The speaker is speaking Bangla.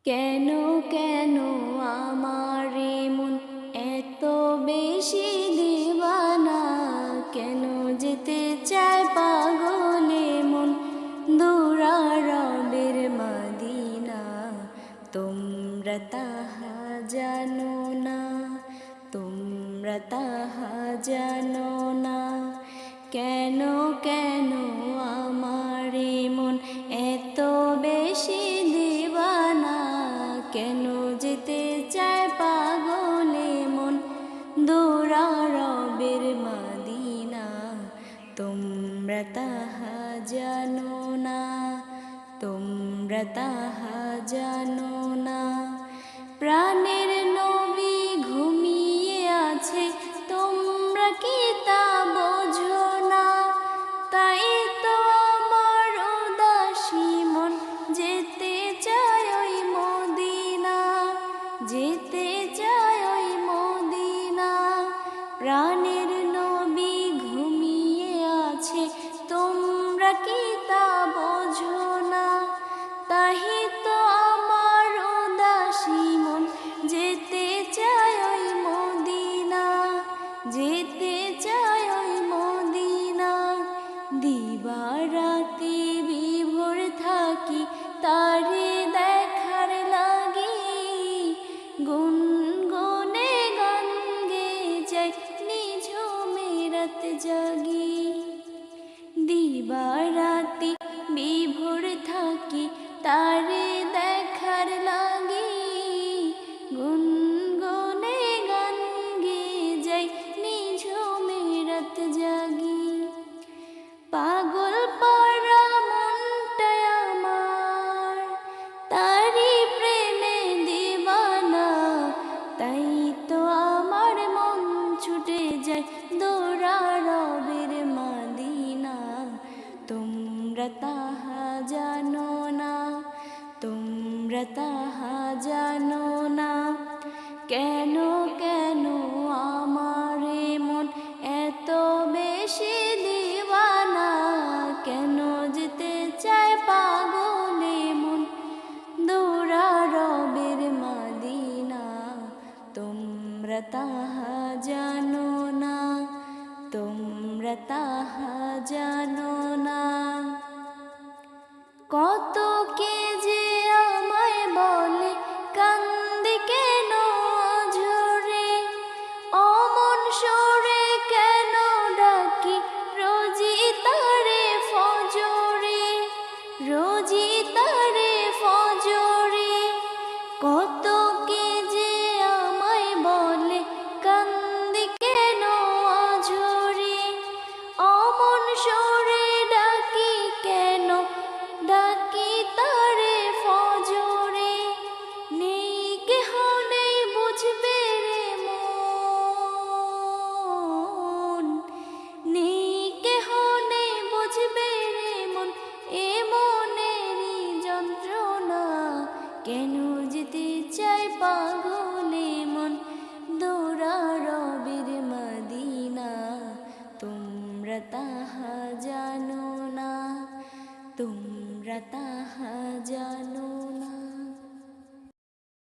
কেন কেন আমার মন এত বেশি দিওয়ানা, কেন যেতে চায় পাগলে মন দূরারবের মদিনা। তোমরা তাহা জানো না, তোমরা তাহা জানো না। কেন কেন আমার মন এত বেশি দিওয়ানা, কেন যেতে চায় পাগলে মন দূরারবের মদিনা। তোমরা তাহা জানো না, তোমরা তাহা জানো না। প্রাণের নবী ঘুমিয়ে আছে, তোমরা কি তা বোঝো না? তাই তো আমার উদাসী মন যেতে চায় ওই মদিনা, যেতে চায় ওই মদিনা। প্রাণের নবী ঘুমিয়ে আছে, তোমরা কি তা বোঝো না? তাই তো আমার উদাসী মন যেতে চায় ওই মদিনা, যেতে চায় ওই মদিনা। দিবারাতি বিভোর থাকি তারে দেখার লাগি, গুনগুনে গান গেয়ে যাই নিঝুমে রাত জাগি। দিবারাতি বিভোর থাকি তারে দেখার লাগি, গুনগুনে গান গেয়ে যাই নিঝুমে রাত জাগি। পাগল পারা মনটায় আমার তারি প্রেমে দিওয়ানা, তাই তো আমার মন ছুটে যায় দূরারবের মদিনা। তোমরা তাহা জানো না, তোমরা তাহা জানো না। কেন